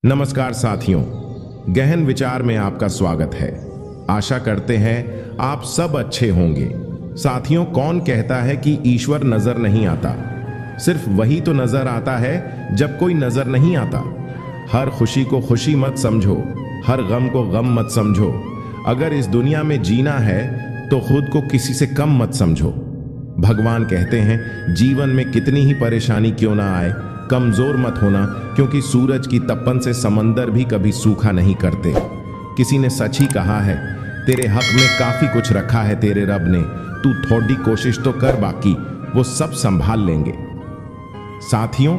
नमस्कार साथियों, गहन विचार में आपका स्वागत है। आशा करते हैं आप सब अच्छे होंगे। साथियों, कौन कहता है कि ईश्वर नजर नहीं आता? सिर्फ वही तो नजर आता है जब कोई नजर नहीं आता। हर खुशी को खुशी मत समझो, हर गम को गम मत समझो। अगर इस दुनिया में जीना है तो खुद को किसी से कम मत समझो। भगवान कहते हैं, जीवन में कितनी ही परेशानी क्यों ना आए, कमजोर मत होना, क्योंकि सूरज की तपन से समंदर भी कभी सूखा नहीं करते। किसी ने सच ही कहा है, तेरे हक में काफी कुछ रखा है तेरे रब ने, तू थोड़ी कोशिश तो कर, बाकी वो सब संभाल लेंगे। साथियों,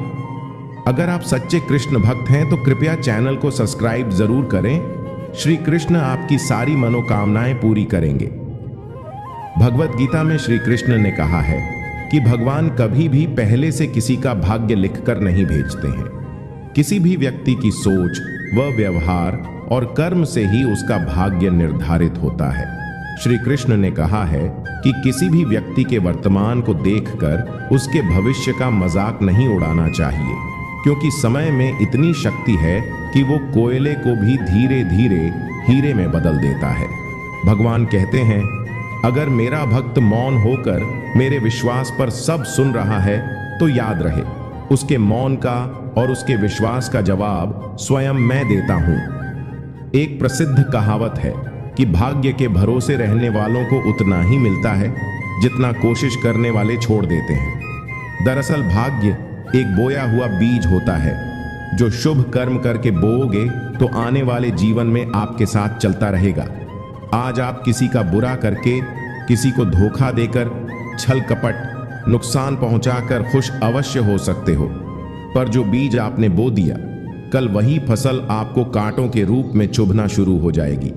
अगर आप सच्चे कृष्ण भक्त हैं तो कृपया चैनल को सब्सक्राइब जरूर करें। श्री कृष्ण आपकी सारी मनोकामनाएं पूरी करेंगे। भगवत गीता में श्री कृष्ण ने कहा है कि भगवान कभी भी पहले से किसी का भाग्य लिखकर नहीं भेजते हैं। किसी भी व्यक्ति की सोच व व्यवहार और कर्म से ही उसका भाग्य निर्धारित होता है। श्री कृष्ण ने कहा है कि किसी भी व्यक्ति के वर्तमान को देखकर उसके भविष्य का मजाक नहीं उड़ाना चाहिए, क्योंकि समय में इतनी शक्ति है कि वो कोयले को भी धीरे धीरे हीरे में बदल देता है। भगवान कहते हैं, अगर मेरा भक्त मौन होकर मेरे विश्वास पर सब सुन रहा है तो याद रहे, उसके मौन का और उसके विश्वास का जवाब स्वयं मैं देता हूं। एक प्रसिद्ध कहावत है कि भाग्य के भरोसे रहने वालों को उतना ही मिलता है जितना कोशिश करने वाले छोड़ देते हैं। दरअसल भाग्य एक बोया हुआ बीज होता है जो शुभ कर्म करके बोओगे तो आने वाले जीवन में आपके साथ चलता रहेगा। आज आप किसी का बुरा करके, किसी को धोखा देकर, छल कपट, नुकसान पहुंचाकर खुश अवश्य हो सकते हो, पर जो बीज आपने बो दिया, कल वही फसल आपको कांटों के रूप में चुभना शुरू हो जाएगी।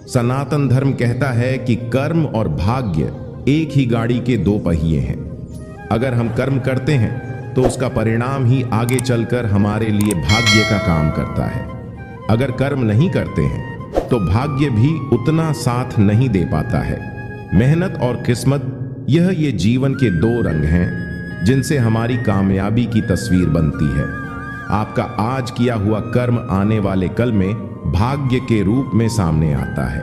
सनातन धर्म कहता है कि कर्म और भाग्य एक ही गाड़ी के दो पहिए हैं। अगर हम कर्म करते हैं तो उसका परिणाम ही आगे चलकर हमारे लिए भाग्य का काम करता है। अगर कर्म नहीं करते हैं तो भाग्य भी उतना साथ नहीं दे पाता है। मेहनत और किस्मत, ये जीवन के दो रंग हैं जिनसे हमारी कामयाबी की तस्वीर बनती है। आपका आज किया हुआ कर्म आने वाले कल में भाग्य के रूप में सामने आता है।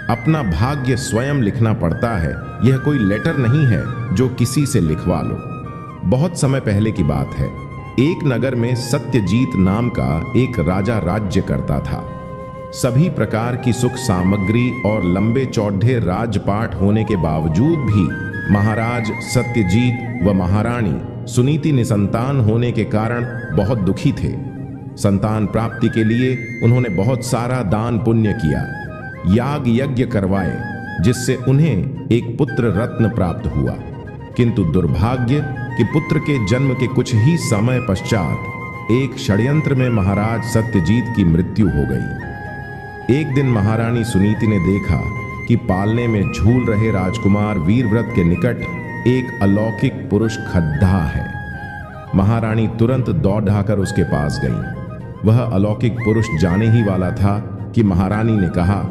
अपना भाग्य स्वयं लिखना पड़ता है, यह कोई लेटर नहीं है जो किसी से लिखवा लो। बहुत समय पहले की बात है, एक नगर में सत्यजीत नाम का एक राजा राज्य करता था। सभी प्रकार की सुख सामग्री और लंबे चौड़े राजपाट होने के बावजूद भी महाराज सत्यजीत व महारानी सुनीति निसंतान होने के कारण बहुत दुखी थे। संतान प्राप्ति के लिए उन्होंने बहुत सारा दान पुण्य किया, याग यज्ञ करवाए, जिससे उन्हें एक पुत्र रत्न प्राप्त हुआ। किंतु दुर्भाग्य कि पुत्र के जन्म के कुछ ही समय पश्चात एक षड्यंत्र में महाराज सत्यजीत की मृत्यु हो गई। एक दिन महारानी सुनीति ने देखा कि पालने में झूल रहे राजकुमार वीरव्रत के निकट एक अलौकिक पुरुष खद्धा है। महारानी तुरंत दौड़ आकर उसके पास गई। वह अलौकिक पुरुष जाने ही वाला था कि महारानी ने कहा,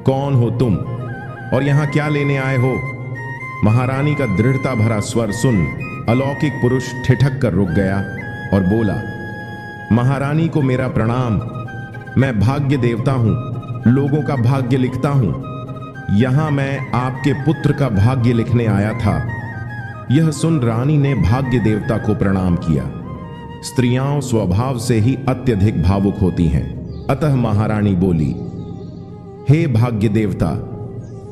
कौन हो तुम और यहां क्या लेने आए हो? महारानी का दृढ़ता भरा स्वर सुन अलौकिक पुरुष ठिठक कर रुक गया और बोला, महारानी को मेरा प्रणाम। मैं भाग्य देवता हूं, लोगों का भाग्य लिखता हूं। यहां मैं आपके पुत्र का भाग्य लिखने आया था। यह सुन रानी ने भाग्य देवता को प्रणाम किया। स्त्रियां स्वभाव से ही अत्यधिक भावुक होती हैं, अतः महारानी बोली, हे भाग्य देवता,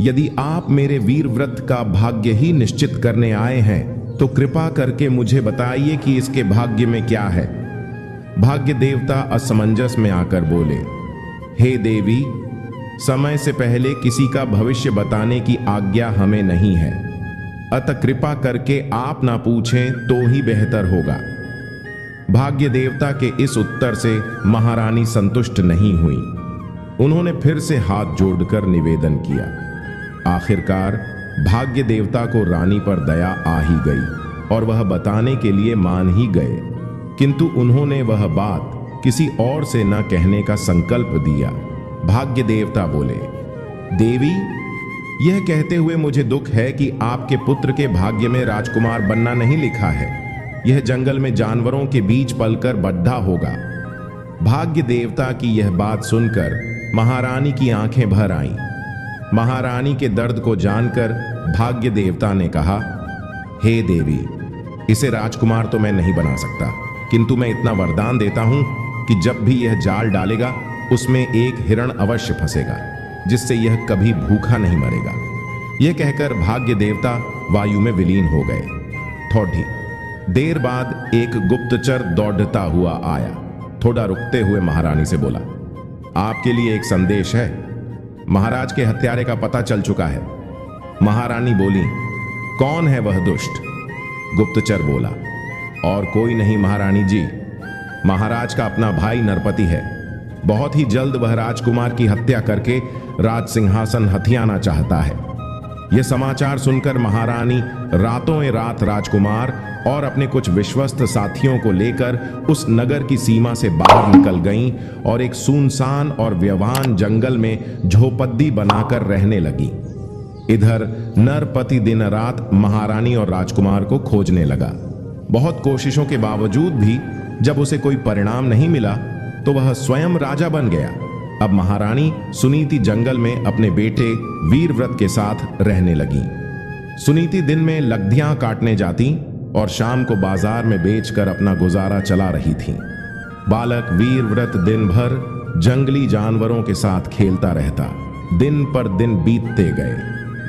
यदि आप मेरे वीरव्रत का भाग्य ही निश्चित करने आए हैं तो कृपा करके मुझे बताइए कि इसके भाग्य में क्या है। भाग्य देवता असमंजस में आकर बोले, हे देवी, समय से पहले किसी का भविष्य बताने की आज्ञा हमें नहीं है, अतः कृपा करके आप ना पूछें तो ही बेहतर होगा। भाग्य देवता के इस उत्तर से महारानी संतुष्ट नहीं हुई। उन्होंने फिर से हाथ जोड़कर निवेदन किया। आखिरकार भाग्य देवता को रानी पर दया आ ही गई और वह बताने के लिए मान ही गए, किंतु उन्होंने वह बात किसी और से न कहने का संकल्प दिया। भाग्य देवता बोले, देवी, यह कहते हुए मुझे दुख है कि आपके पुत्र के भाग्य में राजकुमार बनना नहीं लिखा है। यह जंगल में जानवरों के बीच पलकर बड्ढा होगा। भाग्य देवता की यह बात सुनकर महारानी की आंखें भर आईं। महारानी के दर्द को जानकर भाग्य देवता ने कहा, हे देवी, इसे राजकुमार तो मैं नहीं बना सकता, किंतु मैं इतना वरदान देता हूं कि जब भी यह जाल डालेगा उसमें एक हिरण अवश्य फंसेगा, जिससे यह कभी भूखा नहीं मरेगा। यह कहकर भाग्य देवता वायु में विलीन हो गए। थोड़ी देर बाद एक गुप्तचर दौड़ता हुआ आया। थोड़ा रुकते हुए महारानी से बोला, आपके लिए एक संदेश है। महाराज के हत्यारे का पता चल चुका है। महारानी बोली, कौन है वह दुष्ट? गुप्तचर बोला, और कोई नहीं महारानी जी, महाराज का अपना भाई नरपति है। बहुत ही जल्द वह राजकुमार की हत्या करके राज सिंहासन हथियाना चाहता है। यह समाचार सुनकर महारानी रातों रात राजकुमार और अपने कुछ विश्वस्त साथियों को लेकर उस नगर की सीमा से बाहर निकल गईं और एक सुनसान और व्यवान जंगल में झोपड़ी बनाकर रहने लगी। इधर नरपति दिन रात महारानी और राजकुमार को खोजने लगा। बहुत कोशिशों के बावजूद भी जब उसे कोई परिणाम नहीं मिला तो वह स्वयं राजा बन गया। अब महारानी सुनीति जंगल में अपने बेटे वीरव्रत के साथ रहने लगी। सुनीति दिन में लकड़ियां काटने जाती और शाम को बाजार में बेचकर अपना गुजारा चला रही थी। बालक वीरव्रत दिन भर जंगली जानवरों के साथ खेलता रहता। दिन पर दिन बीतते गए।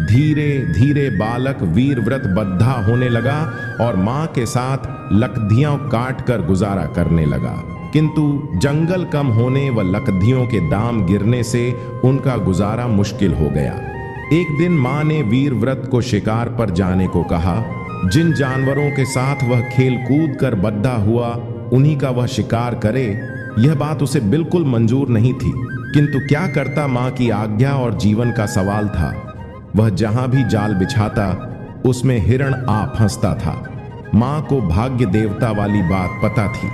धीरे धीरे बालक वीरव्रत बद्धा होने लगा और मां के साथ लकड़ियां काट कर गुजारा करने लगा, किंतु जंगल कम होने व लकड़ियों के दाम गिरने से उनका गुजारा मुश्किल हो गया। एक दिन मां ने वीरव्रत को शिकार पर जाने को कहा। जिन जानवरों के साथ वह खेल कूद कर बद्धा हुआ उन्हीं का वह शिकार करे, यह बात उसे बिल्कुल मंजूर नहीं थी, किंतु क्या करता, मां की आज्ञा और जीवन का सवाल था। वह जहां भी जाल बिछाता उसमें हिरण आ फंसता था। मां को भाग्य देवता वाली बात पता थी।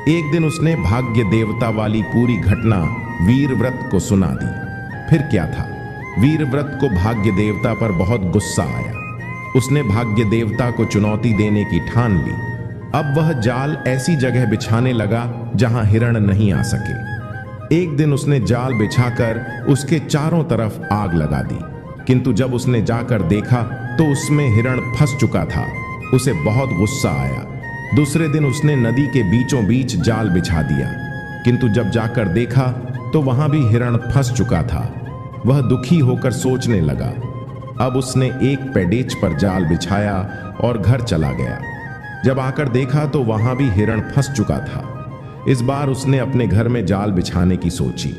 एक दिन उसने भाग्य देवता वाली पूरी घटना वीरव्रत को सुना दी। फिर क्या था, वीरव्रत को भाग्य देवता पर बहुत गुस्सा आया। उसने भाग्य देवता को चुनौती देने की ठान ली। अब वह जाल ऐसी जगह बिछाने लगा जहां हिरण नहीं आ सके। एक दिन उसने जाल बिछाकर उसके चारों तरफ आग लगा दी, किंतु जब उसने जाकर देखा तो उसमें हिरण फंस चुका था। उसे बहुत गुस्सा आया। दूसरे दिन उसने नदी के बीचों बीच जाल बिछा दिया, किंतु जब जाकर देखा तो वहां भी हिरण फंस चुका था। वह दुखी होकर सोचने लगा। अब उसने एक पेडेच पर जाल बिछाया और घर चला गया। जब आकर देखा तो वहां भी हिरण फंस चुका था। इस बार उसने अपने घर में जाल बिछाने की सोची।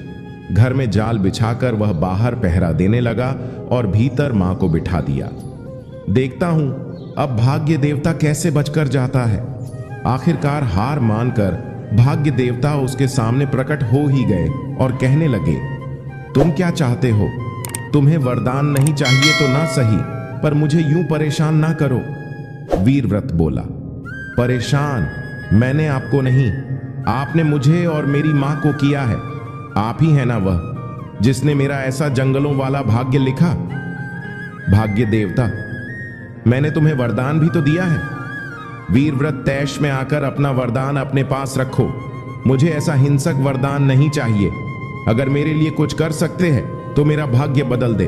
घर में जाल बिछाकर वह बाहर पहरा देने लगा और भीतर मां को बिठा दिया। देखता हूं अब भाग्य देवता कैसे बचकर जाता है। आखिरकार हार मानकर भाग्य देवता उसके सामने प्रकट हो ही गए और कहने लगे, तुम क्या चाहते हो? तुम्हें वरदान नहीं चाहिए तो ना सही, पर मुझे यूं परेशान ना करो। वीरव्रत बोला, परेशान मैंने आपको नहीं, आपने मुझे और मेरी मां को किया है। आप ही है ना वह जिसने मेरा ऐसा जंगलों वाला भाग्य लिखा। भाग्य देवता, मैंने तुम्हें वरदान भी तो दिया है। वीरव्रत तैश में आकर अपना वरदान अपने पास रखो। मुझे ऐसा हिंसक वरदान नहीं चाहिए। अगर मेरे लिए कुछ कर सकते हैं तो मेरा भाग्य बदल दे।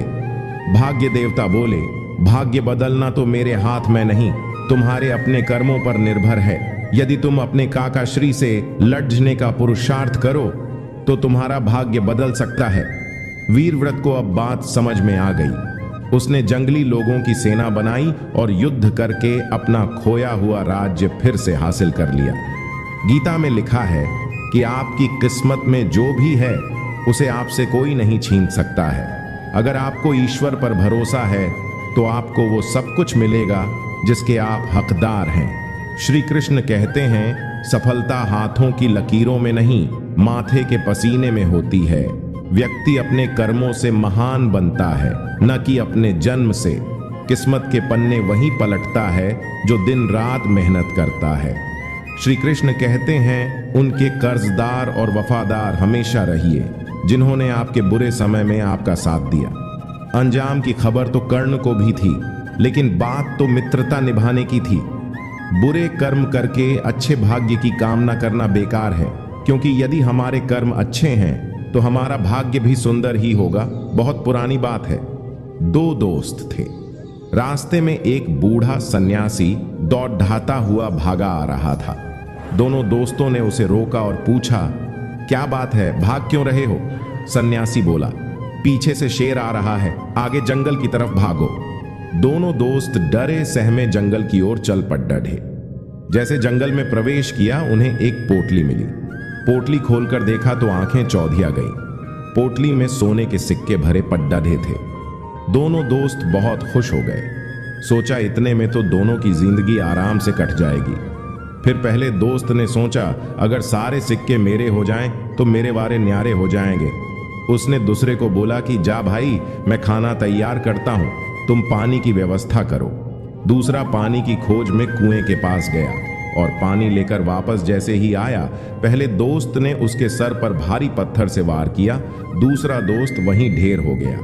भाग्य देवता बोले, भाग्य बदलना तो मेरे हाथ में नहीं, तुम्हारे अपने कर्मों पर निर्भर है। यदि तुम अपने काकाश्री से लड़ने का पुरुषार्थ करो तो तुम्हारा भाग्य बदल सकता है। वीरव्रत को अब बात समझ में आ गई। उसने जंगली लोगों की सेना बनाई और युद्ध करके अपना खोया हुआ राज्य फिर से हासिल कर लिया। गीता में लिखा है कि आपकी किस्मत में जो भी है उसे आपसे कोई नहीं छीन सकता है। अगर आपको ईश्वर पर भरोसा है तो आपको वो सब कुछ मिलेगा जिसके आप हकदार हैं। श्री कृष्ण कहते हैं, सफलता हाथों की लकीरों में नहीं, माथे के पसीने में होती है। व्यक्ति अपने कर्मों से महान बनता है, न कि अपने जन्म से। किस्मत के पन्ने वही पलटता है जो दिन रात मेहनत करता है। श्री कृष्ण कहते हैं, उनके कर्जदार और वफादार हमेशा रहिए जिन्होंने आपके बुरे समय में आपका साथ दिया। अंजाम की खबर तो कर्ण को भी थी, लेकिन बात तो मित्रता निभाने की थी। बुरे कर्म करके अच्छे भाग्य की कामना करना बेकार है, क्योंकि यदि हमारे कर्म अच्छे हैं तो हमारा भाग्य भी सुंदर ही होगा। बहुत पुरानी बात है। दो दोस्त थे। रास्ते में एक बूढ़ा सन्यासी दौड़ाता हुआ भागा आ रहा था। दोनों दोस्तों ने उसे रोका और पूछा, क्या बात है, भाग क्यों रहे हो? सन्यासी बोला, पीछे से शेर आ रहा है, आगे जंगल की तरफ भागो। दोनों दोस्त डरे सहमे जंगल की ओर चल पड़े। जैसे जंगल में प्रवेश किया, उन्हें एक पोटली मिली। पोटली खोलकर देखा तो आंखें चौधिया गईं। पोटली में सोने के सिक्के भरे पड्डे थे। दोनों दोस्त बहुत खुश हो गए। सोचा इतने में तो दोनों की जिंदगी आराम से कट जाएगी। फिर पहले दोस्त ने सोचा, अगर सारे सिक्के मेरे हो जाएं तो मेरे वारे न्यारे हो जाएंगे। उसने दूसरे को बोला कि जा भाई, मैं खाना तैयार करता हूं, तुम पानी की व्यवस्था करो। दूसरा पानी की खोज में कुएं के पास गया और पानी लेकर वापस जैसे ही आया, पहले दोस्त ने उसके सर पर भारी पत्थर से वार किया। दूसरा दोस्त वहीं ढेर हो गया।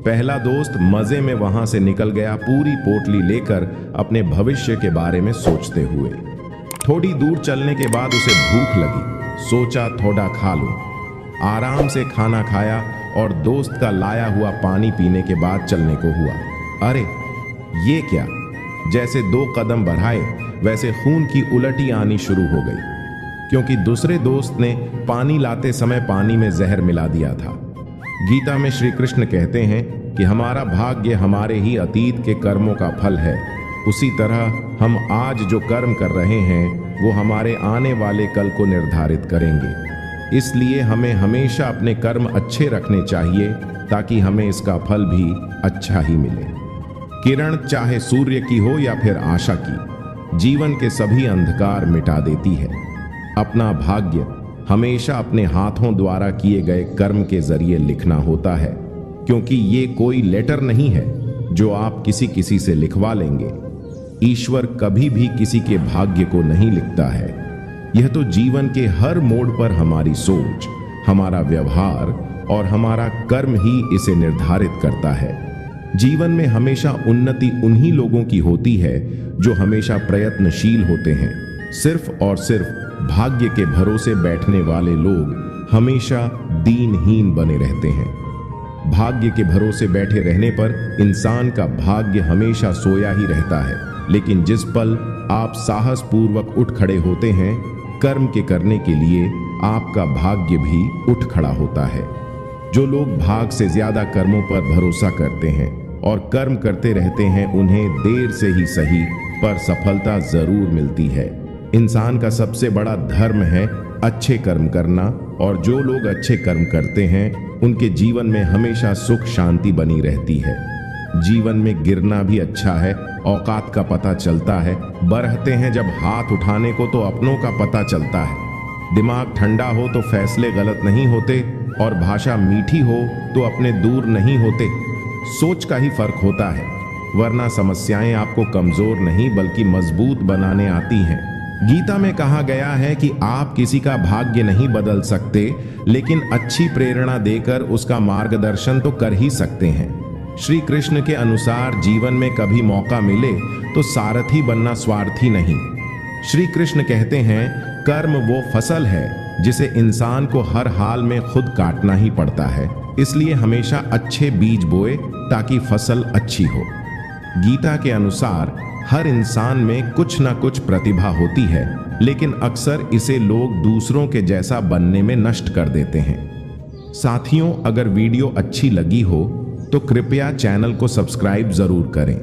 पहला दोस्त मजे में वहां से निकल गया, पूरी पोटली लेकर अपने भविष्य के बारे में सोचते हुए। थोड़ी दूर चलने के बाद उसे भूख लगी। सोचा थोड़ा खा लूं। आराम से खाना खाया और दोस्त का लाया हुआ पानी पीने के बाद चलने को हुआ। अरे ये क्या! जैसे 2 कदम बढ़ाए वैसे खून की उलटी आनी शुरू हो गई, क्योंकि दूसरे दोस्त ने पानी लाते समय पानी में जहर मिला दिया था। गीता में श्री कृष्ण कहते हैं कि हमारा भाग्य हमारे ही अतीत के कर्मों का फल है। उसी तरह हम आज जो कर्म कर रहे हैं वो हमारे आने वाले कल को निर्धारित करेंगे। इसलिए हमें हमेशा अपने कर्म अच्छे रखने चाहिए ताकि हमें इसका फल भी अच्छा ही मिले। किरण चाहे सूर्य की हो या फिर आशा की, जीवन के सभी अंधकार मिटा देती है। अपना भाग्य हमेशा अपने हाथों द्वारा किए गए कर्म के जरिए लिखना होता है, क्योंकि ये कोई लेटर नहीं है जो आप किसी से लिखवा लेंगे। ईश्वर कभी भी किसी के भाग्य को नहीं लिखता है। यह तो जीवन के हर मोड़ पर हमारी सोच, हमारा व्यवहार और हमारा कर्म ही इसे निर्धारित करता है। जीवन में हमेशा उन्नति उन्हीं लोगों की होती है जो हमेशा प्रयत्नशील होते हैं। सिर्फ और सिर्फ भाग्य के भरोसे बैठने वाले लोग हमेशा दीनहीन बने रहते हैं। भाग्य के भरोसे बैठे रहने पर इंसान का भाग्य हमेशा सोया ही रहता है, लेकिन जिस पल आप साहस पूर्वक उठ खड़े होते हैं कर्म के करने के लिए, आपका भाग्य भी उठ खड़ा होता है। जो लोग भाग से ज्यादा कर्मों पर भरोसा करते हैं और कर्म करते रहते हैं, उन्हें देर से ही सही पर सफलता जरूर मिलती है। इंसान का सबसे बड़ा धर्म है अच्छे कर्म करना, और जो लोग अच्छे कर्म करते हैं उनके जीवन में हमेशा सुख शांति बनी रहती है। जीवन में गिरना भी अच्छा है, औकात का पता चलता है। बरहते हैं जब हाथ उठाने को तो अपनों का पता चलता है। दिमाग ठंडा हो तो फैसले गलत नहीं होते, और भाषा मीठी हो तो अपने दूर नहीं होते। सोच का ही फर्क होता है, वरना समस्याएं आपको कमजोर नहीं बल्कि मजबूत बनाने आती हैं। गीता में कहा गया है कि आप किसी का भाग्य नहीं बदल सकते, लेकिन अच्छी प्रेरणा देकर उसका मार्गदर्शन तो कर ही सकते हैं। श्री कृष्ण के अनुसार जीवन में कभी मौका मिले तो सारथी बनना स्वार्थी नहीं। श्री कृष्ण कहते हैं, कर्म वो फसल है जिसे इंसान को हर हाल में खुद काटना ही पड़ता है। इसलिए हमेशा अच्छे बीज बोए ताकि फसल अच्छी हो। गीता के अनुसार हर इंसान में कुछ ना कुछ प्रतिभा होती है, लेकिन अक्सर इसे लोग दूसरों के जैसा बनने में नष्ट कर देते हैं। साथियों, अगर वीडियो अच्छी लगी हो तो कृपया चैनल को सब्सक्राइब जरूर करें।